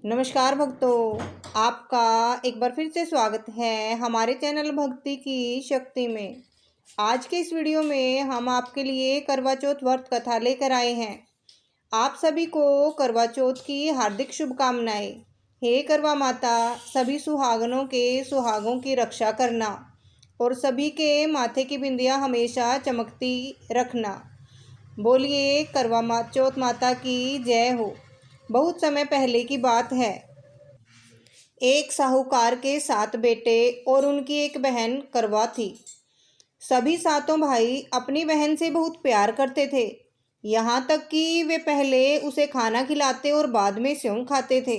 नमस्कार भक्तों, आपका एक बार फिर से स्वागत है हमारे चैनल भक्ति की शक्ति में। आज के इस वीडियो में हम आपके लिए करवा चौथ व्रत कथा लेकर आए हैं। आप सभी को करवा चौथ की हार्दिक शुभकामनाएं। हे करवा माता, सभी सुहागनों के सुहागों की रक्षा करना और सभी के माथे की बिंदियां हमेशा चमकती रखना। बोलिए करवा चौथ माता की जय हो। बहुत समय पहले की बात है। एक साहूकार के 7 बेटे और उनकी एक बहन करवा थी। सभी सातों भाई अपनी बहन से बहुत प्यार करते थे, यहाँ तक कि वे पहले उसे खाना खिलाते और बाद में स्वयं खाते थे।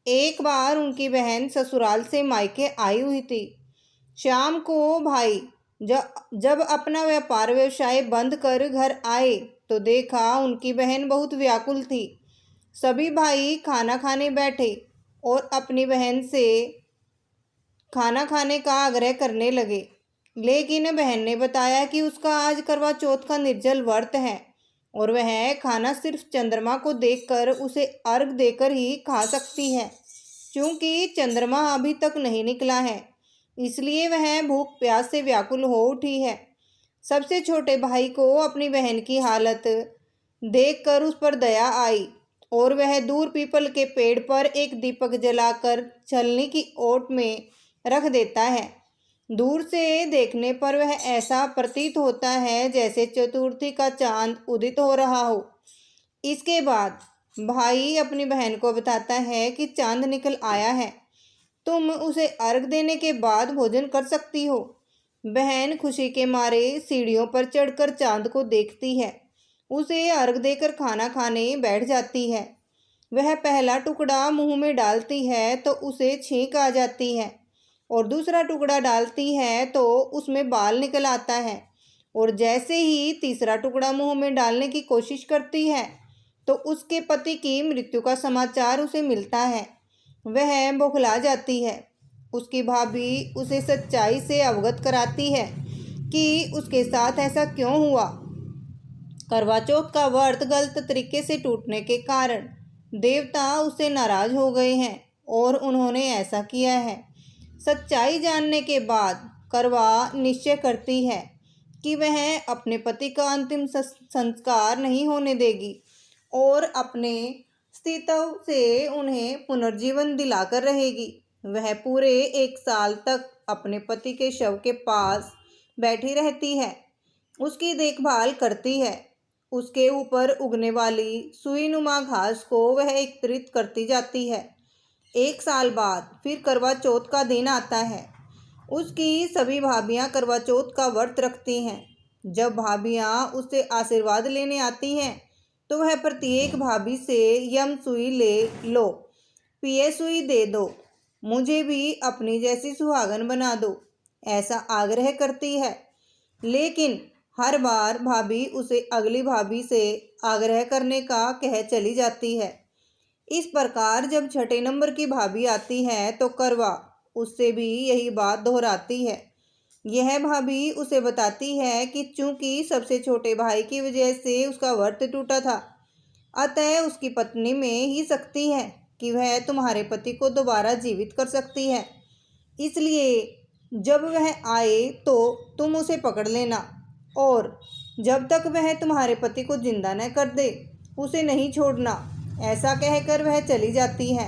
एक बार उनकी बहन ससुराल से मायके आई हुई थी। शाम को भाई जब अपना व्यापार व्यवसाय बंद कर घर आए तो देखा उनकी बहन बहुत व्याकुल थी। सभी भाई खाना खाने बैठे और अपनी बहन से खाना खाने का आग्रह करने लगे, लेकिन बहन ने बताया कि उसका आज करवा चौथ का निर्जल व्रत है और वह खाना सिर्फ चंद्रमा को देखकर उसे अर्घ देकर ही खा सकती है। क्योंकि चंद्रमा अभी तक नहीं निकला है, इसलिए वह भूख प्यास से व्याकुल हो उठी है। सबसे छोटे भाई को अपनी बहन की हालत देखकर उस पर दया आई और वह दूर पीपल के पेड़ पर एक दीपक जलाकर छलनी की ओट में रख देता है। दूर से देखने पर वह ऐसा प्रतीत होता है जैसे चतुर्थी का चांद उदित हो रहा हो। इसके बाद भाई अपनी बहन को बताता है कि चांद निकल आया है, तुम उसे अर्घ देने के बाद भोजन कर सकती हो। बहन खुशी के मारे सीढ़ियों पर चढ़कर चांद को देखती है, उसे अर्घ देकर खाना खाने बैठ जाती है। वह पहला टुकड़ा मुंह में डालती है तो उसे छींक आ जाती है और दूसरा टुकड़ा डालती है तो उसमें बाल निकल आता है, और जैसे ही तीसरा टुकड़ा मुंह में डालने की कोशिश करती है तो उसके पति की मृत्यु का समाचार उसे मिलता है। वह बौखला जाती है। उसकी भाभी उसे सच्चाई से अवगत कराती है कि उसके साथ ऐसा क्यों हुआ। करवा चौथ का व्रत गलत तरीके से टूटने के कारण देवता उससे नाराज हो गए हैं और उन्होंने ऐसा किया है। सच्चाई जानने के बाद करवा निश्चय करती है कि वह अपने पति का अंतिम संस्कार नहीं होने देगी और अपने अस्तित्व से उन्हें पुनर्जीवन दिलाकर रहेगी। वह पूरे 1 साल तक अपने पति के शव के पास बैठी रहती है, उसकी देखभाल करती है। उसके ऊपर उगने वाली सुईनुमा घास को वह एकत्रित करती जाती है। 1 साल बाद फिर करवा चौथ का दिन आता है। उसकी सभी भाभियां करवा चौथ का व्रत रखती हैं। जब भाभियां उससे आशीर्वाद लेने आती हैं तो वह प्रत्येक भाभी से यम सुई ले लो, पिए सुई दे दो, मुझे भी अपनी जैसी सुहागन बना दो, ऐसा आग्रह करती है। लेकिन हर बार भाभी उसे अगली भाभी से आग्रह करने का कह चली जाती है। इस प्रकार जब छठे नंबर की भाभी आती है तो करवा उससे भी यही बात दोहराती है। यह भाभी उसे बताती है कि चूंकि सबसे छोटे भाई की वजह से उसका व्रत टूटा था, अतः उसकी पत्नी में ही शक्ति है कि वह तुम्हारे पति को दोबारा जीवित कर सकती है। इसलिए जब वह आए तो तुम उसे पकड़ लेना और जब तक वह तुम्हारे पति को जिंदा न कर दे उसे नहीं छोड़ना। ऐसा कहकर वह चली जाती है।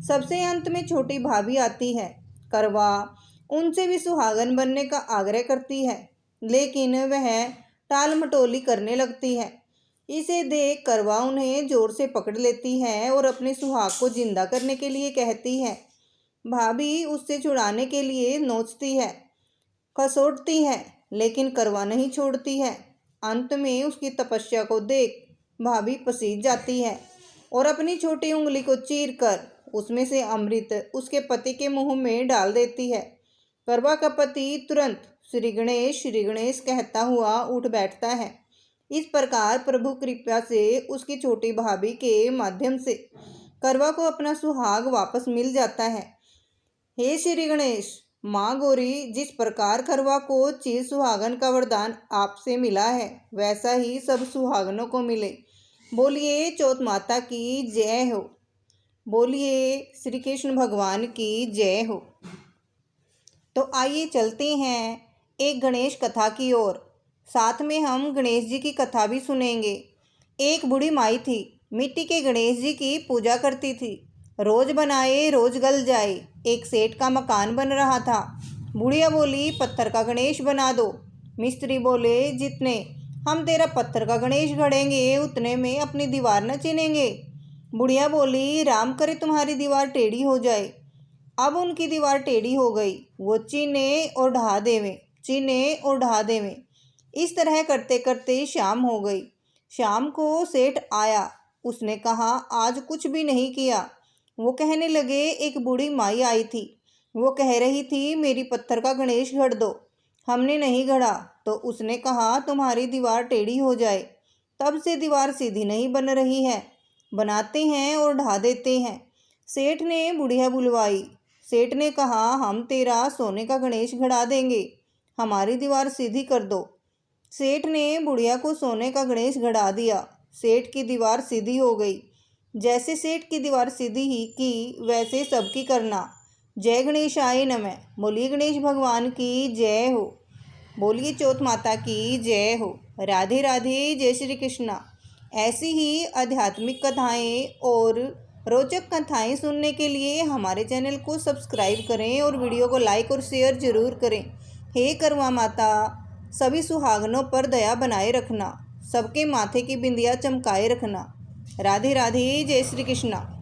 सबसे अंत में छोटी भाभी आती है। करवा उनसे भी सुहागन बनने का आग्रह करती है, लेकिन वह टाल मटोली करने लगती है। इसे देख करवा उन्हें जोर से पकड़ लेती है और अपने सुहाग को जिंदा करने के लिए कहती है। भाभी उससे छुड़ाने के लिए नोचती है, खसोटती है, लेकिन करवा नहीं छोड़ती है। अंत में उसकी तपस्या को देख भाभी पसीज जाती है और अपनी छोटी उंगली को चीरकर उसमें से अमृत उसके पति के मुंह में डाल देती है। करवा का पति तुरंत श्री गणेश कहता हुआ उठ बैठता है। इस प्रकार प्रभु कृपा से उसकी छोटी भाभी के माध्यम से करवा को अपना सुहाग वापस मिल जाता है। हे श्री गणेश, माँ गौरी, जिस प्रकार करवा को चिर सुहागन का वरदान आपसे मिला है वैसा ही सब सुहागनों को मिले। बोलिए चौथ माता की जय हो। बोलिए श्री कृष्ण भगवान की जय हो। तो आइए चलते हैं एक गणेश कथा की ओर। साथ में हम गणेश जी की कथा भी सुनेंगे। एक बूढ़ी माई थी, मिट्टी के गणेश जी की पूजा करती थी। रोज बनाए रोज गल जाए। एक सेठ का मकान बन रहा था। बुढ़िया बोली, पत्थर का गणेश बना दो। मिस्त्री बोले, जितने हम तेरा पत्थर का गणेश गढ़ेंगे उतने में अपनी दीवार न चिनेंगे। बुढ़िया बोली, राम करे तुम्हारी दीवार टेढ़ी हो जाए। अब उनकी दीवार टेढ़ी हो गई। वो चीने और ढहा देवें, चीने और ढहा देवें। इस तरह करते करते शाम हो गई। शाम को सेठ आया। उसने कहा, आज कुछ भी नहीं किया। वो कहने लगे, एक बूढ़ी माई आई थी। वो कह रही थी, मेरी पत्थर का गणेश गढ़ दो। हमने नहीं गढ़ा तो उसने कहा, तुम्हारी दीवार टेढ़ी हो जाए। तब से दीवार सीधी नहीं बन रही है। बनाते हैं और ढा देते हैं। सेठ ने बुढ़िया बुलवाई। सेठ ने कहा, हम तेरा सोने का गणेश गढ़ा देंगे, हमारी दीवार सीधी कर दो। सेठ ने बुढ़िया को सोने का गणेश गढ़ा दिया। सेठ की दीवार सीधी हो गई। जैसे सेठ की दीवार सीधी ही की वैसे सबकी करना। जय गणेशाय नमः। बोलिए गणेश भगवान की जय हो। बोलिए चौथ माता की जय हो। राधे राधे, जय श्री कृष्णा। ऐसी ही आध्यात्मिक कथाएं और रोचक कथाएं सुनने के लिए हमारे चैनल को सब्सक्राइब करें और वीडियो को लाइक और शेयर जरूर करें। हे करवा माता, सभी सुहागनों पर दया बनाए रखना, सबके माथे की बिंदिया चमकाए रखना। राधे राधे, जय श्री कृष्णा।